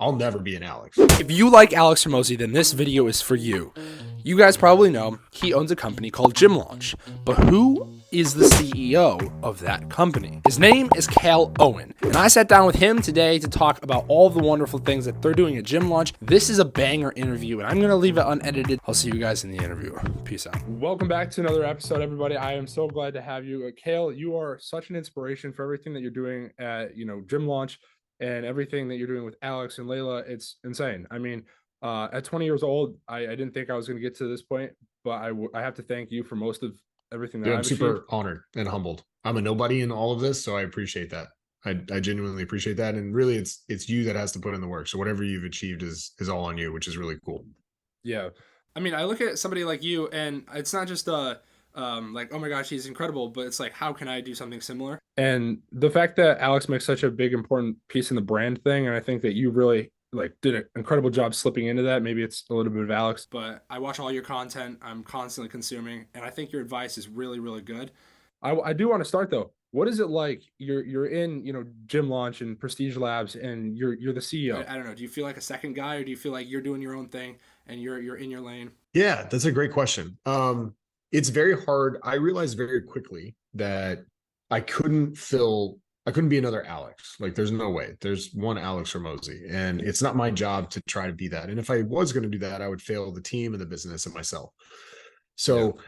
I'll never be an Alex. If you like Alex Hormozi, then this video is for you. You guys probably know he owns a company called Gym Launch, but who is the CEO of that company? His name is Cale Owen, and I sat down with him today to talk about all the wonderful things that they're doing at Gym Launch. This is a banger interview, and I'm going to leave it unedited. I'll see you guys in the interview. Peace out. Welcome back to another episode, everybody. I am so glad to have you. Cale, you are such an inspiration for everything that you're doing at, Gym Launch and everything that you're doing with Alex and Layla. It's insane. I mean, at 20 years old, I didn't think I was going to get to this point, but I have to thank you for most of everything that Dude, I'm I've super achieved. honored and humbled. I'm a nobody in all of this, so I appreciate that. I genuinely appreciate that, and really, it's you that has to put in the work. So whatever you've achieved is all on you, which is really cool. Yeah. I mean, I look at somebody like you, and it's not just like, oh my gosh, he's incredible, but it's like, how can I do something similar? And the fact that Alex makes such a big, important piece in the brand thing, and I think that you really did an incredible job slipping into that. Maybe it's a little bit of Alex, But I watch all your content. I'm constantly consuming, and I think your advice is really, really good. I do want to start though. What is it like? You're in Gym Launch and Prestige Labs, and you're the CEO. I don't know. Do you feel like a second guy, or do you feel like you're doing your own thing and you're in your lane? Yeah, that's a great question. It's very hard. I realized very quickly that I couldn't be another Alex. Like, there's no way. There's one Alex Hormozi, and it's not my job to try to be that. And if I was going to do that, I would fail the team and the business and myself. So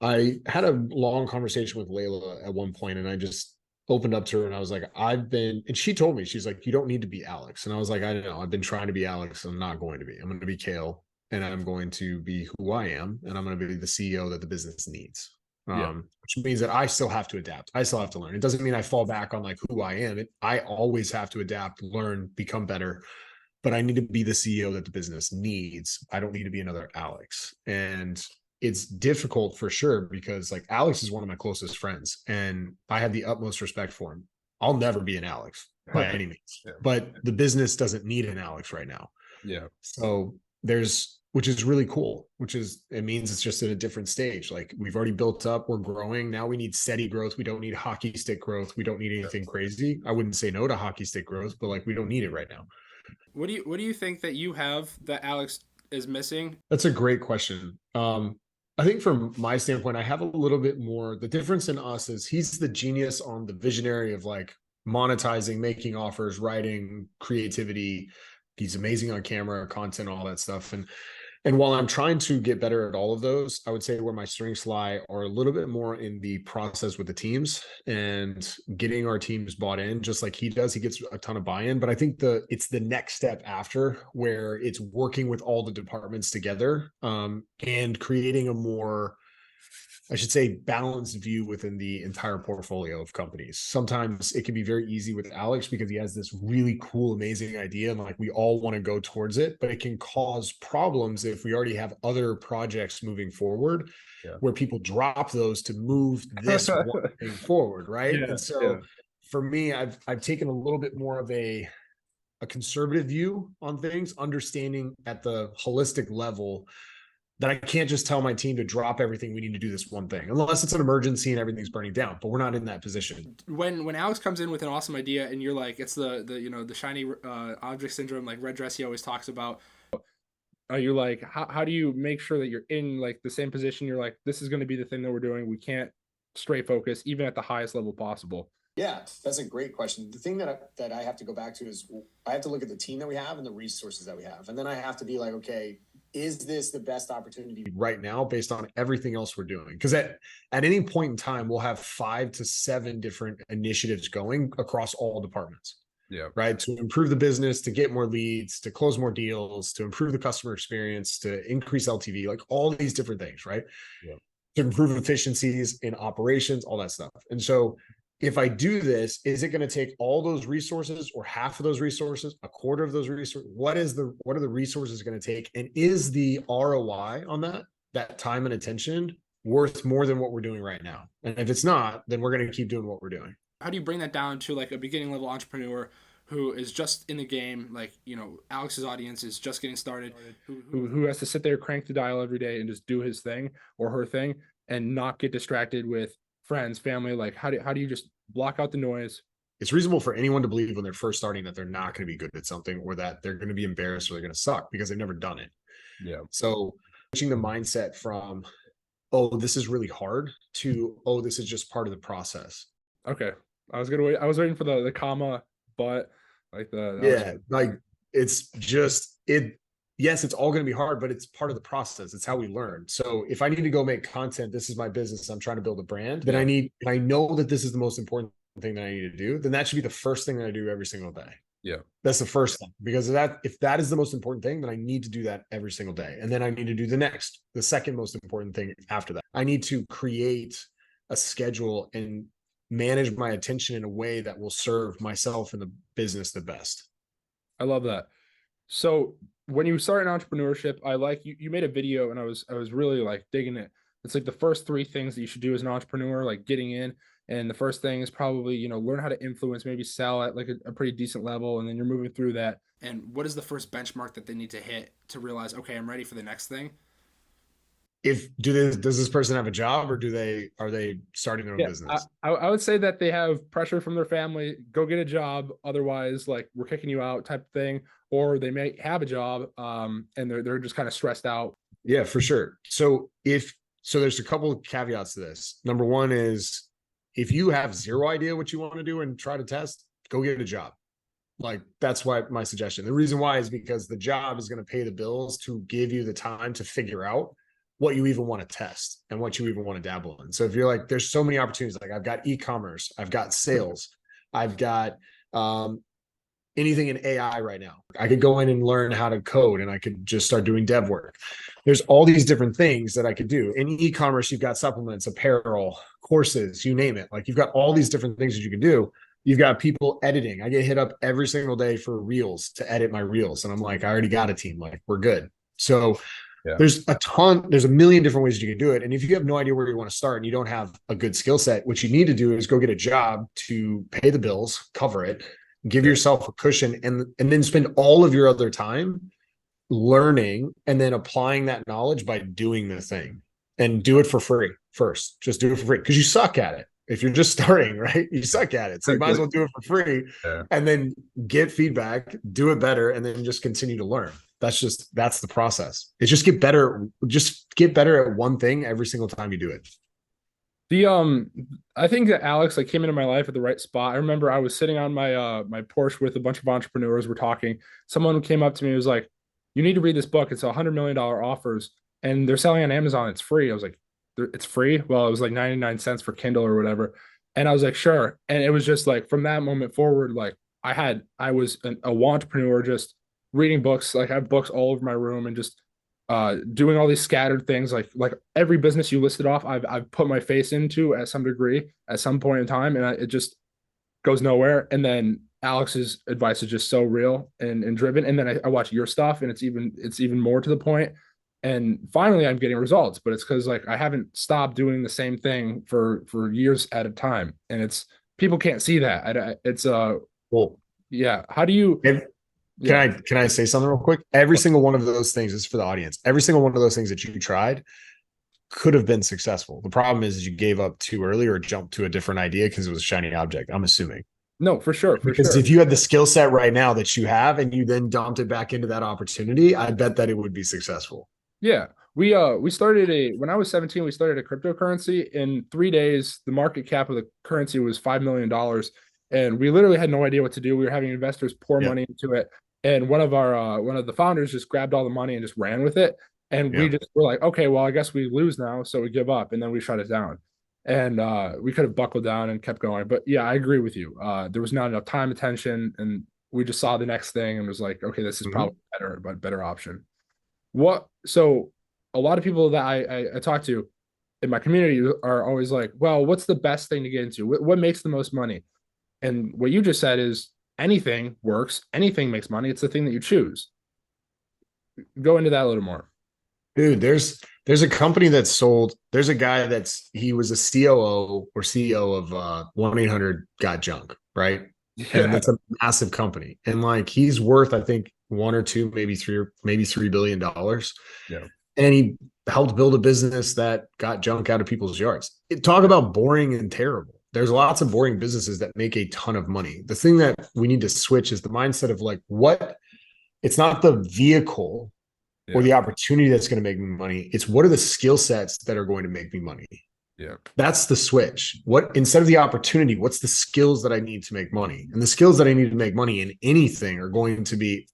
I had a long conversation with Layla at one point, and I just opened up to her and I was like, and she told me, she's like, you don't need to be Alex. And I was like, I don't know. I've been trying to be Alex. I'm not going to be. I'm going to be Cale, and I'm going to be who I am, and I'm going to be the CEO that the business needs. Which means that I still have to adapt. I still have to learn. It doesn't mean I fall back on like who I am. I always have to adapt, learn, become better, but I need to be the CEO that the business needs. I don't need to be another Alex. And it's difficult for sure, because like Alex is one of my closest friends and I have the utmost respect for him. I'll never be an Alex by any means, but the business doesn't need an Alex right now. Yeah. So which is really cool, it means it's just at a different stage. Like, we've already built up, we're growing. Now we need steady growth. We don't need hockey stick growth. We don't need anything crazy. I wouldn't say no to hockey stick growth, but like, we don't need it right now. What do you think that you have that Alex is missing? That's a great question. I think from my standpoint, I have a little bit more. The difference in us is he's the genius on the visionary of like monetizing, making offers, writing, creativity. He's amazing on camera, content, all that stuff. And while I'm trying to get better at all of those, I would say where my strengths lie are a little bit more in the process with the teams and getting our teams bought in, just like he does. He gets a ton of buy-in, but I think it's the next step after, where it's working with all the departments together, and creating a more, I should say, balanced view within the entire portfolio of companies. Sometimes it can be very easy with Alex because he has this really cool, amazing idea, and like we all want to go towards it, but it can cause problems if we already have other projects moving forward, where people drop those to move this one thing forward, right? And so for me, I've taken a little bit more of a conservative view on things, understanding at the holistic level that I can't just tell my team to drop everything. We need to do this one thing, unless it's an emergency and everything's burning down. But we're not in that position. When Alex comes in with an awesome idea, and you're like, it's the shiny object syndrome, like Red Dress he always talks about. Are you like, how do you make sure that you're in like the same position? You're like, this is going to be the thing that we're doing. We can't stray focus even at the highest level possible. Yeah, that's a great question. The thing that I have to go back to is I have to look at the team that we have and the resources that we have. And then I have to be like, okay, is this the best opportunity right now based on everything else we're doing? Because at any point in time, we'll have 5 to 7 different initiatives going across all departments. Yeah. Right. To improve the business, to get more leads, to close more deals, to improve the customer experience, to increase LTV, like all these different things, right? Yeah. To improve efficiencies in operations, all that stuff. And so if I do this, is it going to take all those resources, or half of those resources, a quarter of those resources? What are the resources going to take? And is the ROI on that time and attention worth more than what we're doing right now? And if it's not, then we're going to keep doing what we're doing. How do you bring that down to like a beginning level entrepreneur who is just in the game? Like, Alex's audience is just getting started, who has to sit there, crank the dial every day and just do his thing or her thing and not get distracted with friends, family. Like, how do you just block out the noise, it's reasonable for anyone to believe when they're first starting that they're not going to be good at something, or that they're going to be embarrassed, or they're going to suck because they've never done it. Yeah. So switching the mindset from, oh, this is really hard, to, oh, this is just part of the process. Okay. I was waiting for the comma, but like Yeah, like it's just it. Yes, it's all going to be hard, but it's part of the process. It's how we learn. So if I need to go make content, this is my business, I'm trying to build a brand, then I know that this is the most important thing that I need to do, then that should be the first thing that I do every single day. Yeah. That's the first thing, because if that is the most important thing, then I need to do that every single day. And then I need to do the second most important thing after that. I need to create a schedule and manage my attention in a way that will serve myself and the business the best. I love that. So when you start in entrepreneurship, I like you made a video and I was really like digging it. It's like the first 3 things that you should do as an entrepreneur, like getting in. And the first thing is probably, you know, learn how to influence, maybe sell at like a pretty decent level. And then you're moving through that. And what is the first benchmark that they need to hit to realize, okay, I'm ready for the next thing? Does this person have a job, or are they starting their own business? I would say that they have pressure from their family, go get a job, otherwise like we're kicking you out type of thing, or they may have a job and they're just kind of stressed out. Yeah, for sure. So there's a couple of caveats to this. Number one is, if you have zero idea what you want to do and try to test, go get a job. Like, that's why my suggestion. The reason why is because the job is going to pay the bills to give you the time to figure out what you even want to test and what you even want to dabble in. So if you're like, there's so many opportunities, like I've got e-commerce, I've got sales, I've got anything in AI right now. I could go in and learn how to code, and I could just start doing dev work. There's all these different things that I could do. In e-commerce, you've got supplements, apparel, courses, you name it. Like, you've got all these different things that you can do. You've got people editing. I get hit up every single day for reels, to edit my reels. And I'm like, I already got a team. Like, we're good. So there's a million different ways you can do it. And if you have no idea where you want to start and you don't have a good skill set, what you need to do is go get a job to pay the bills, cover it, give yourself a cushion, and then spend all of your other time learning and then applying that knowledge by doing the thing. And do it for free first. Just do it for free, because you suck at it. If you're just starting, right, you suck at it. So you might as well do it for free, and then get feedback, do it better, and then just continue to learn. That's the process. It's just get better at one thing every single time you do it. I think that Alex like came into my life at the right spot. I remember I was sitting on my my porch with a bunch of entrepreneurs. We're talking. Someone came up to me and was like, "You need to read this book. It's $100 million offers, and they're selling on Amazon. It's free." I was like, "It's free?" Well, it was like 99 cents for Kindle or whatever. And I was like, "Sure." And it was just like, from that moment forward, like I was a entrepreneur, just reading books. Like, I have books all over my room, and just doing all these scattered things. Like every business you listed off, I've put my face into at some degree at some point in time, and it just goes nowhere. And then Alex's advice is just so real and driven. And then I watch your stuff, and it's even more to the point. And finally I'm getting results, but it's because like I haven't stopped doing the same thing for years at a time. And it's, people can't see that. It's well, yeah. How do you Can I say something real quick? Every single one of those things is for the audience. Every single one of those things that you tried could have been successful. The problem is you gave up too early, or jumped to a different idea because it was a shiny object, I'm assuming. No, for sure. Because if you had the skill set right now that you have, and you then dumped it back into that opportunity, I bet that it would be successful. Yeah. We started when I was 17, we started a cryptocurrency. In 3 days, the market cap of the currency was $5 million. And we literally had no idea what to do. We were having investors pour money into it. And one of the founders just grabbed all the money and just ran with it. And we just were like, okay, well, I guess we lose now. So we give up, and then we shut it down. And we could have buckled down and kept going. But yeah, I agree with you. There was not enough time, attention, and we just saw the next thing and was like, okay, this is probably better option. So a lot of people that I talk to in my community are always like, well, what's the best thing to get into? What makes the most money? And what you just said is, anything works, anything makes money. It's the thing that you choose. Go into that a little more. Dude, there's a company that sold, there's a guy he was a COO or CEO of 1-800-GOT-JUNK, right? Yeah. And it's a massive company. And like, he's worth, I think, 1 or 2, maybe $3 billion. Yeah. And he helped build a business that got junk out of people's yards. Talk about boring and terrible. there's lots of boring businesses that make a ton of money. The thing that we need to switch is the mindset of like, what, it's not the vehicle or Yeah. the opportunity that's going to make me money. It's what are the skill sets that are going to make me money? Yeah. That's the switch. What, instead of the opportunity, what's the skills that I need to make money? And the skills that I need to make money in anything are going to be,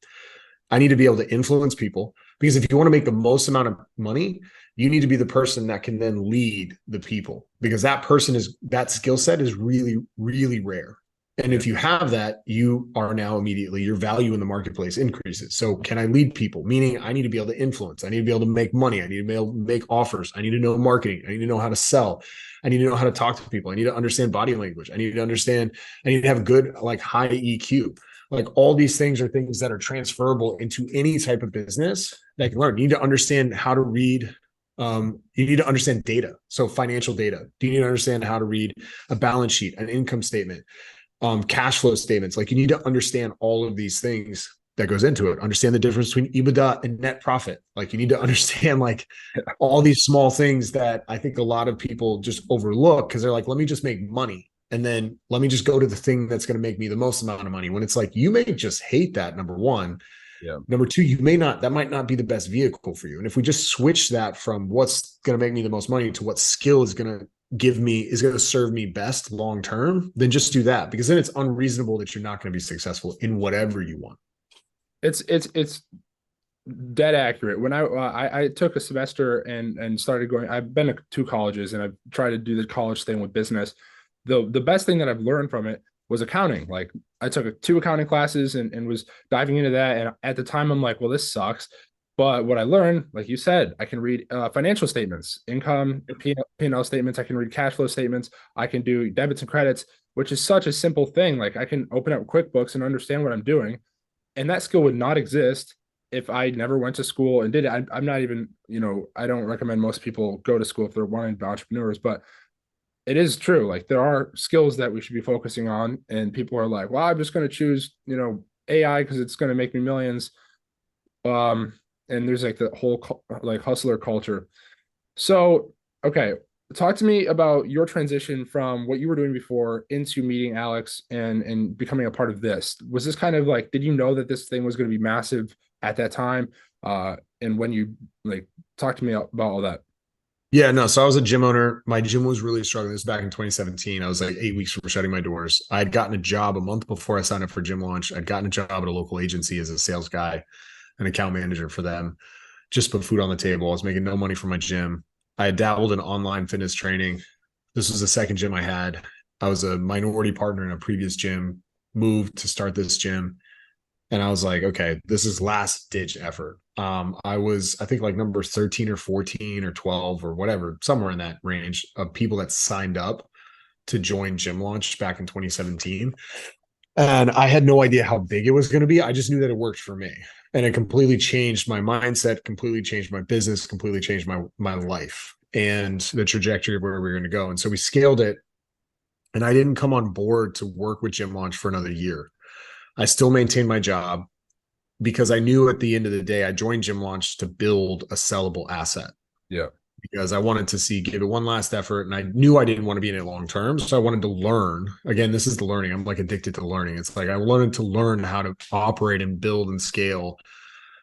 I need to be able to influence people, because if you want to make the most amount of money, you need to be the person that can then lead the people, because that person is, that skill set is really, really rare. And if you have that, you are now immediately, your value in the marketplace increases. So can I lead people? Meaning I need to be able to influence. I need to be able to make money. I need to be able to make offers. I need to know marketing. I need to know how to sell. I need to know how to talk to people. I need to understand body language. I need to understand, I need to have good, like high EQ. Like all these things are things that are transferable into any type of business that can learn. You need to understand how to read. You need to understand data. So financial data. Do you need to understand how to read a balance sheet, an income statement, cash flow statements? Like you need to understand all of these things that goes into it. Understand the difference between EBITDA and net profit. Like you need to understand like all these small things that I think a lot of people just overlook because they're like, let me just make money. And then let me just go to the thing that's going to make me the most amount of money, when it's like, you may just hate that, number one. Yeah. Number two, you may not, that might not be the best vehicle for you. And if we just switch that from what's going to make me the most money to what skill is going to give me, is going to serve me best long term, then just do that, because then it's unreasonable that you're not going to be successful in whatever you want. It's dead accurate. When I took a semester and started going, I've been to 2 colleges and I've tried to do the college thing with business. The best thing that I've learned from it was accounting. Like I took 2 accounting classes and was diving into that. And at the time I'm like, well, this sucks. But what I learned, like you said, I can read financial statements, income, P&L statements. I can read cash flow statements. I can do debits and credits, which is such a simple thing. Like I can open up QuickBooks and understand what I'm doing. And that skill would not exist if I never went to school and did it. I'm not even, I don't recommend most people go to school if they're wanting to be entrepreneurs, but it is true. Like there are skills that we should be focusing on, and people are like, well, I'm just going to choose, AI because it's going to make me millions. And there's like the whole like hustler culture. So, okay, talk to me about your transition from what you were doing before into meeting Alex and becoming a part of this. Was this kind of like, did you know that this thing was going to be massive at that time? And when you like, talk to me about all that. Yeah, no. So I was a gym owner. My gym was really struggling. This was back in 2017. I was like 8 weeks from shutting my doors. I had gotten a job a month before I signed up for Gym Launch. I'd gotten a job at a local agency as a sales guy, an account manager for them, just put food on the table. I was making no money from my gym. I had dabbled in online fitness training. This was the second gym I had. I was a minority partner in a previous gym, moved to start this gym. And I was like, okay, this is last ditch effort. I was, I think like number 13 or 14 or 12 or whatever, somewhere in that range of people that signed up to join Gym Launch back in 2017. And I had no idea how big it was going to be. I just knew that it worked for me. And it completely changed my mindset, completely changed my business, completely changed my life and the trajectory of where we were going to go. And so we scaled it. And I didn't come on board to work with Gym Launch for another year. I still maintained my job because I knew at the end of the day, I joined Gym Launch to build a sellable asset. Yeah. Because I wanted to give it one last effort, and I knew I didn't want to be in it long term. So I wanted to learn. Again, this is the learning. I'm like addicted to learning. It's like I wanted to learn how to operate and build and scale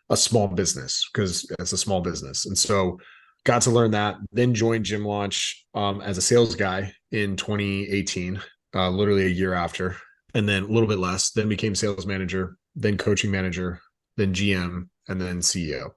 a small business, because it's a small business. And so got to learn that, then joined Gym Launch as a sales guy in 2018, literally a year after. And then a little bit less, then became sales manager, then coaching manager, then GM, and then CEO.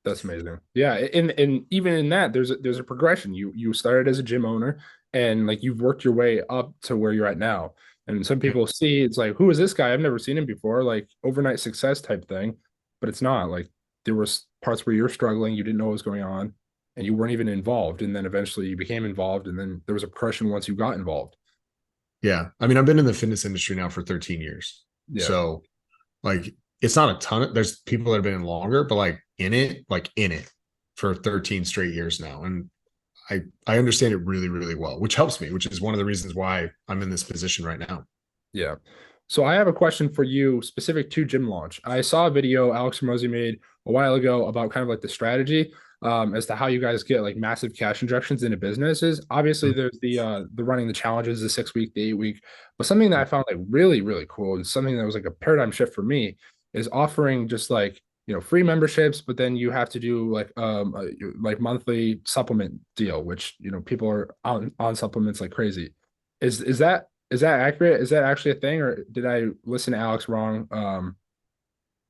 That's amazing. Yeah. And even in that, there's a progression. You started as a gym owner and like you've worked your way up to where you're at now. And some people see it's like, who is this guy? I've never seen him before, like overnight success type thing. But it's not. Like there was parts where you're struggling, you didn't know what was going on, and you weren't even involved. And then eventually you became involved, and then there was a progression once you got involved. Yeah. I mean, I've been in the fitness industry now for 13 years. Yeah. So like, it's not a ton. There's people that have been in longer, but like in it for 13 straight years now. And I understand it really, really well, which helps me, which is one of the reasons why I'm in this position right now. Yeah. So I have a question for you specific to Gym Launch. I saw a video Alex Hormozi made a while ago about kind of like the strategy. as to how you guys get like massive cash injections into businesses. Obviously, there's the running the challenges, the 6 week, the 8 week, but something that I found like really, really cool and something that was like a paradigm shift for me is offering just like free memberships, but then you have to do like monthly supplement deal, which people are on supplements like crazy. Is that accurate? Is that actually a thing, or did I listen to Alex wrong?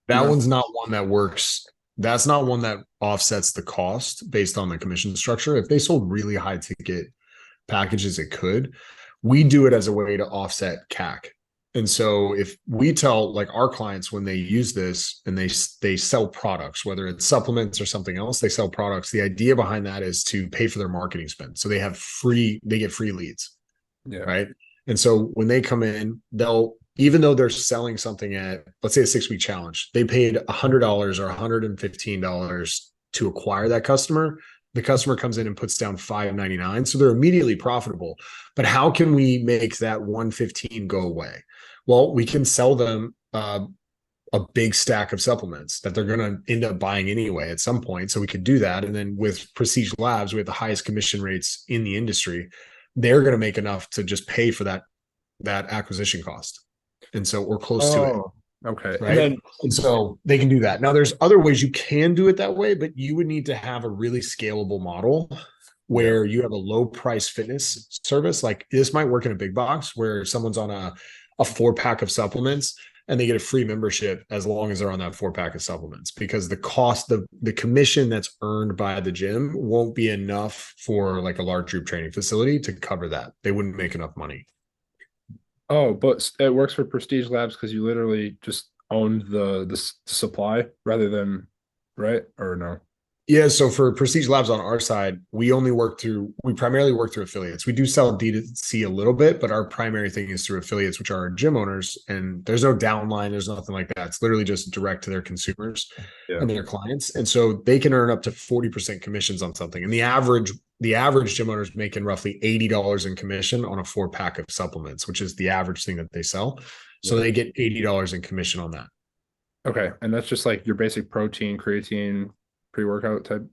That one's not one that works. That's not one that offsets the cost based on the commission structure. If they sold really high ticket packages, it could. We do it as a way to offset CAC. And so if we tell like our clients when they use this and they sell products, whether it's supplements or something else, they sell products. The idea behind that is to pay for their marketing spend. So they get free leads. Yeah. Right. And so when they come in, even though they're selling something at, let's say, a 6 week challenge, they paid $100 or $115 to acquire that customer. The customer comes in and puts down $5.99. So they're immediately profitable. But how can we make that $115 go away? Well, we can sell them a big stack of supplements that they're going to end up buying anyway at some point. So we could do that. And then with Prestige Labs, we have the highest commission rates in the industry. They're going to make enough to just pay for that acquisition cost. And so we're close to it. Okay. Right. And so they can do that. Now there's other ways you can do it that way, but you would need to have a really scalable model where you have a low price fitness service. Like this might work in a big box where someone's on a 4-pack of supplements and they get a free membership as long as they're on that 4-pack of supplements, because the cost, the commission that's earned by the gym won't be enough for like a large group training facility to cover that. They wouldn't make enough money. Oh, but it works for Prestige Labs because you literally just owned the supply rather than, right? Or no? Yeah. So for Prestige Labs on our side, we primarily work through affiliates. We do sell D2C a little bit, but our primary thing is through affiliates, which are gym owners. And there's no downline. There's nothing like that. It's literally just direct to their consumers and their clients. And so they can earn up to 40% commissions on something. And the average gym owner is making roughly $80 in commission on a 4-pack of supplements, which is the average thing that they sell. So they get $80 in commission on that. Okay. And that's just like your basic protein, creatine, pre-workout type?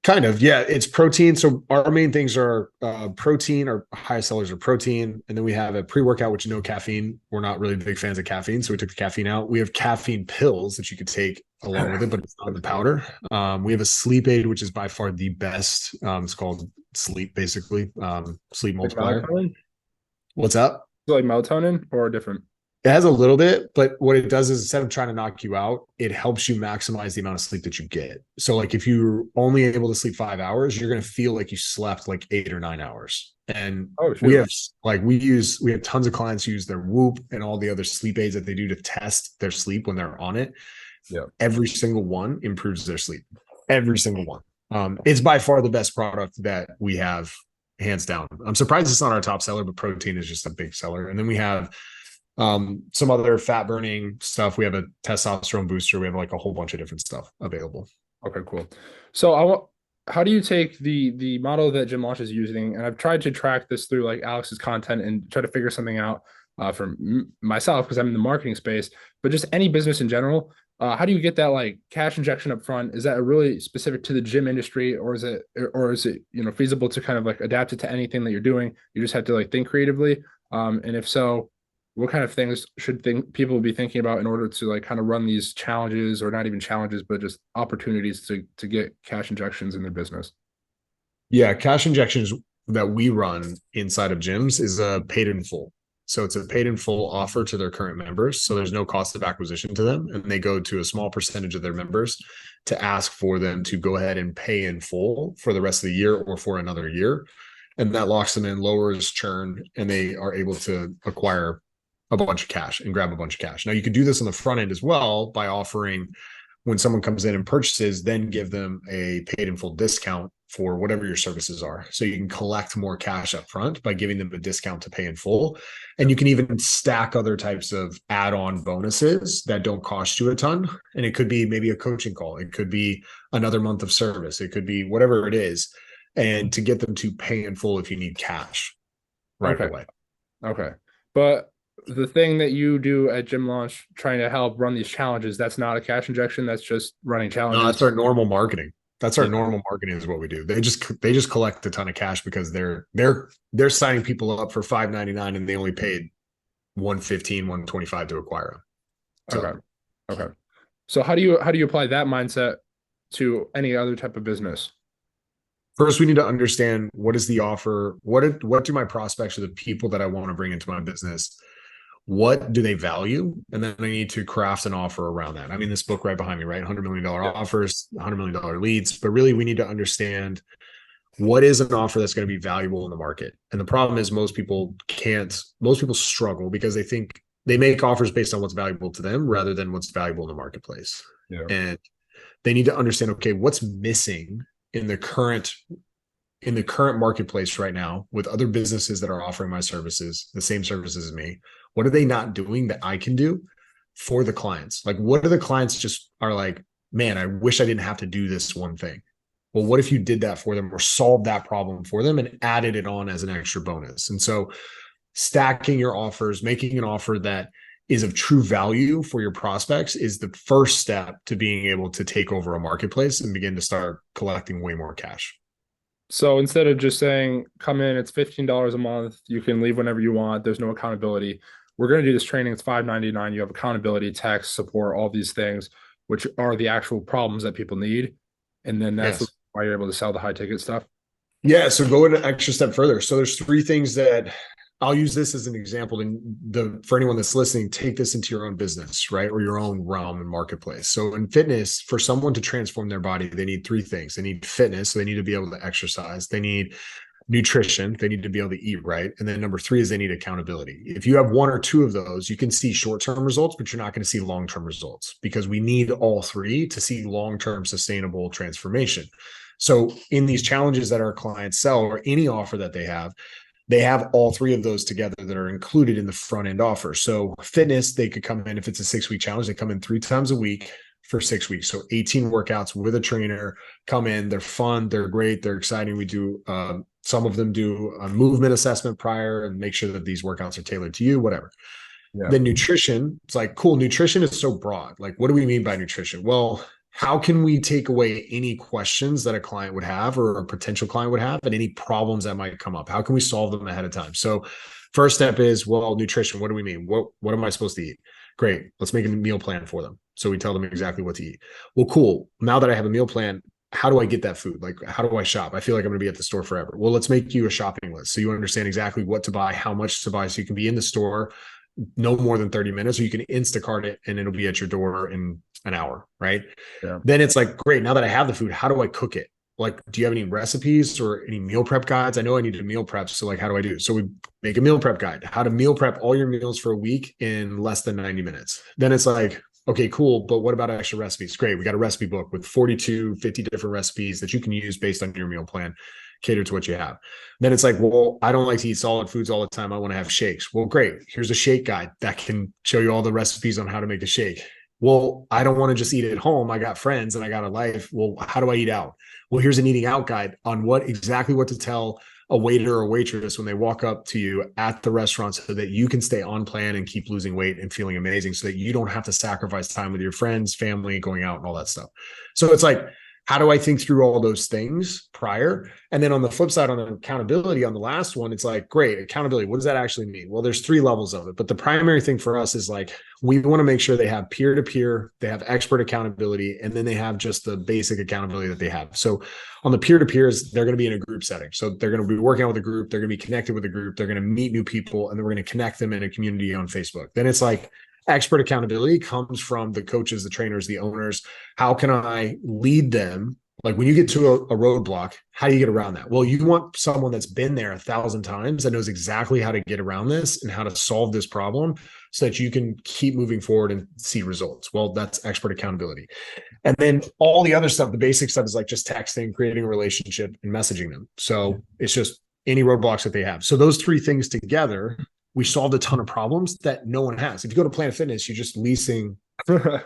Kind of, yeah. It's protein. So our main things are protein. Our highest sellers are protein. And then we have a pre-workout, which is no caffeine. We're not really big fans of caffeine, so we took the caffeine out. We have caffeine pills that you could take along with it, but it's not in the powder. We have a sleep aid, which is by far the best. It's called Sleep, basically. Sleep multiplier. Melatonin? What's up? Like melatonin or different? It has a little bit, but what it does is instead of trying to knock you out, it helps you maximize the amount of sleep that you get. So like if you're only able to sleep 5 hours, you're going to feel like you slept like 8 or 9 hours. And we have tons of clients use their Whoop and all the other sleep aids that they do to test their sleep when they're on it. Yeah. Every single one improves their sleep. Every single one. It's by far the best product that we have, hands down. I'm surprised it's not our top seller, but protein is just a big seller. And then we have some other fat burning stuff. We have a testosterone booster. We have like a whole bunch of different stuff available. Okay, cool. So how do you take the model that Gym Launch is using? And I've tried to track this through like Alex's content and try to figure something out from myself because I'm in the marketing space, but just any business in general. How do you get that like cash injection up front? Is that really specific to the gym industry, or is it feasible to kind of like adapt it to anything that you're doing? You just have to like think creatively. And if so, what kind of things should people be thinking about in order to like kind of run these challenges, or not even challenges, but just opportunities to get cash injections in their business? Yeah, cash injections that we run inside of gyms is a paid in full. So it's a paid in full offer to their current members. So there's no cost of acquisition to them. And they go to a small percentage of their members to ask for them to go ahead and pay in full for the rest of the year or for another year. And that locks them in, lowers churn, and they are able to acquire a bunch of cash and grab a bunch of cash. Now you can do this on the front end as well by offering, when someone comes in and purchases, then give them a paid in full discount for whatever your services are. So you can collect more cash up front by giving them a discount to pay in full. And you can even stack other types of add-on bonuses that don't cost you a ton. And it could be maybe a coaching call. It could be another month of service. It could be whatever it is. And to get them to pay in full if you need cash right away. Okay. But the thing that you do at Gym Launch, trying to help run these challenges, that's not a cash injection. That's just running challenges. No, that's our normal marketing. That's our normal marketing is what we do. They just collect a ton of cash because they're signing people up for $5.99 and they only paid $115, $125 to acquire them. So, Okay. So how do you apply that mindset to any other type of business? first, we need to understand what is the offer. What do my prospects or the people that I want to bring into my business? What do they value? And then I need to craft an offer around that. I mean, this book right behind me, right? $100 million offers, $100 million leads. But really, we need to understand what is an offer that's going to be valuable in the market. And the problem is most people struggle because they think they make offers based on what's valuable to them rather than what's valuable in the marketplace. Yeah. And they need to understand, okay, what's missing in the current marketplace right now with other businesses that are offering my services, the same services as me. What are they not doing that I can do for the clients? Like, what are the clients just are like, man, I wish I didn't have to do this one thing. Well, what if you did that for them or solved that problem for them and added it on as an extra bonus? And so stacking your offers, making an offer that is of true value for your prospects is the first step to being able to take over a marketplace and begin to start collecting way more cash. So instead of just saying, come in, it's $15 a month, you can leave whenever you want, there's no accountability. We're going to do this training. It's $5.99. You have accountability, tax support, all these things, which are the actual problems that people need. And then that's why you're able to sell the high ticket stuff. Yeah. So go an extra step further. So there's three things that I'll use this as an example. And for anyone that's listening, take this into your own business, right? Or your own realm and marketplace. So in fitness, for someone to transform their body, they need three things. They need fitness. So they need to be able to exercise. They need nutrition. They need to be able to eat right. And then number three is they need accountability. If you have one or two of those, you can see short-term results, but you're not going to see long-term results because we need all three to see long-term sustainable transformation. So in these challenges that our clients sell or any offer that they have all three of those together that are included in the front end offer. So fitness, they could come in, if it's a 6-week challenge, they come in 3 times a week for 6 weeks. So 18 workouts with a trainer come in. They're fun. They're great. They're exciting. We do, some of them do a movement assessment prior and make sure that these workouts are tailored to you, whatever. Yeah. Then nutrition, it's like, cool. Nutrition is so broad. Like, what do we mean by nutrition? Well, how can we take away any questions that a client would have or a potential client would have and any problems that might come up? How can we solve them ahead of time? So first step is, well, nutrition, what do we mean? What am I supposed to eat? Great. Let's make a meal plan for them. So we tell them exactly what to eat. Well, cool. Now that I have a meal plan, how do I get that food? Like, how do I shop? I feel like I'm going to be at the store forever. Well, let's make you a shopping list. So you understand exactly what to buy, how much to buy. So you can be in the store no more than 30 minutes, or you can Instacart it and it'll be at your door in an hour, right? Yeah. Then it's like, great, now that I have the food, how do I cook it? Like, do you have any recipes or any meal prep guides? I know I need to meal prep. So like, how do I do it? So we make a meal prep guide, how to meal prep all your meals for a week in less than 90 minutes. Then it's like, okay, cool. But what about extra recipes? Great. We got a recipe book with 50 different recipes that you can use based on your meal plan, cater to what you have. Then it's like, well, I don't like to eat solid foods all the time. I want to have shakes. Well, great. Here's a shake guide that can show you all the recipes on how to make a shake. Well, I don't want to just eat at home. I got friends and I got a life. Well, how do I eat out? Well, here's an eating out guide on exactly what to tell a waiter or waitress when they walk up to you at the restaurant so that you can stay on plan and keep losing weight and feeling amazing so that you don't have to sacrifice time with your friends, family, going out and all that stuff. So it's like, how do I think through all those things prior? And then on the flip side, on the accountability, on the last one, it's like, great, accountability. What does that actually mean? Well, there's 3 levels of it. But the primary thing for us is like, we want to make sure they have peer-to-peer, they have expert accountability, and then they have just the basic accountability that they have. So on the peer-to-peers, they're going to be in a group setting. So they're going to be working out with a group. They're going to be connected with a group. They're going to meet new people, and then we're going to connect them in a community on Facebook. Then it's like, expert accountability comes from the coaches, the trainers, the owners. How can I lead them? Like when you get to a roadblock, how do you get around that? Well, you want someone that's been there 1,000 times that knows exactly how to get around this and how to solve this problem so that you can keep moving forward and see results. Well, that's expert accountability. And then all the other stuff, the basic stuff is like just texting, creating a relationship and messaging them. So it's just any roadblocks that they have. So those 3 things together, we solved a ton of problems that no one has. If you go to Planet Fitness, you're just leasing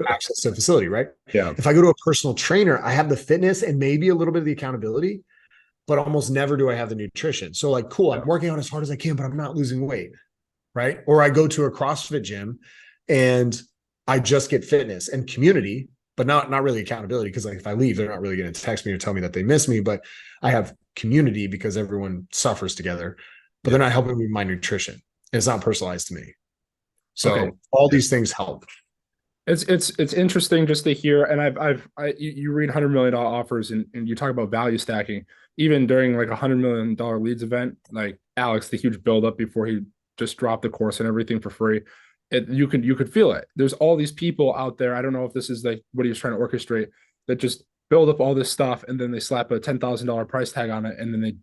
access to a facility, right? Yeah. If I go to a personal trainer, I have the fitness and maybe a little bit of the accountability, but almost never do I have the nutrition. So like, cool, I'm working out as hard as I can, but I'm not losing weight, right? Or I go to a CrossFit gym and I just get fitness and community, but not really accountability, because like if I leave, they're not really going to text me or tell me that they miss me. But I have community because everyone suffers together, but they're not helping me with my nutrition. It's not personalized to me. So all these things help. It's interesting just to hear, and you read $100 million offers and you talk about value stacking, even during like $100 million leads event, like Alex, the huge buildup before he just dropped the course and everything for free. You could feel it. There's all these people out there. I don't know if this is like what he was trying to orchestrate, that just build up all this stuff and then they slap a $10,000 price tag on it and then they,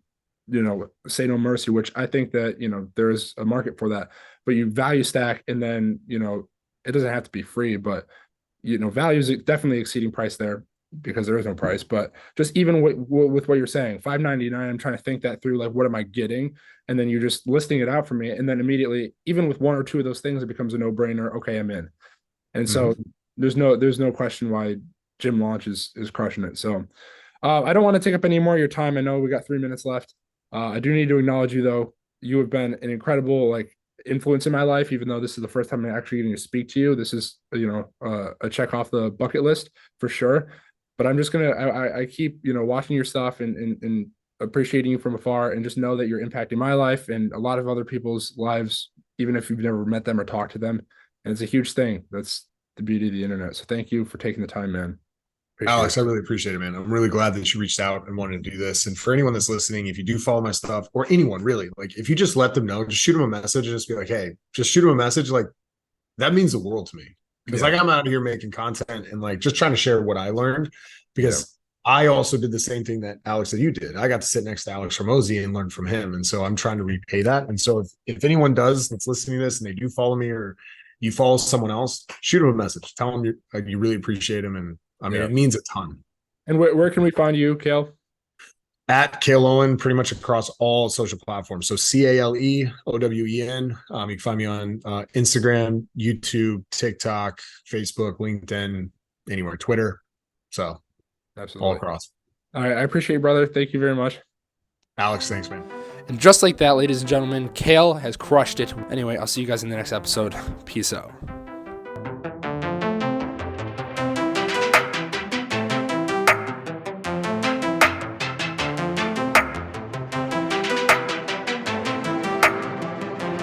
say no mercy, which I think that, there's a market for that. But you value stack and then, it doesn't have to be free, but value is definitely exceeding price there because there is no price. But just even with what you're saying, $5.99, I'm trying to think that through, like, what am I getting? And then you're just listing it out for me. And then immediately, even with one or two of those things, it becomes a no-brainer. Okay, I'm in. And so there's no question why Gym Launch is crushing it. So I don't want to take up any more of your time. I know we got 3 minutes left. I do need to acknowledge you, though. You have been an incredible, influence in my life, even though this is the first time I'm actually getting to speak to you. This is, a check off the bucket list for sure. But I'm just I keep, watching your stuff and appreciating you from afar, and just know that you're impacting my life and a lot of other people's lives, even if you've never met them or talked to them. And it's a huge thing. That's the beauty of the internet. So thank you for taking the time, man. Alex, I really appreciate it, man. I'm really glad that you reached out and wanted to do this. And for anyone that's listening, if you do follow my stuff, or anyone really, if you just let them know, just shoot them a message and just be like, hey, just shoot them a message. That means the world to me. Because I'm out here making content and just trying to share what I learned, because I also did the same thing that Alex, that you did. I got to sit next to Alex Hormozi and learn from him. And so I'm trying to repay that. And so if anyone that's listening to this and they do follow me, or you follow someone else, shoot them a message. Tell them you really appreciate them. And it means a ton. And where can we find you, Cale? At Cale Owen, pretty much across all social platforms. So CaleOwen. You can find me on Instagram, YouTube, TikTok, Facebook, LinkedIn, anywhere, Twitter. So absolutely all across. All right. I appreciate you, brother. Thank you very much. Alex, thanks, man. And just like that, ladies and gentlemen, Cale has crushed it. Anyway, I'll see you guys in the next episode. Peace out.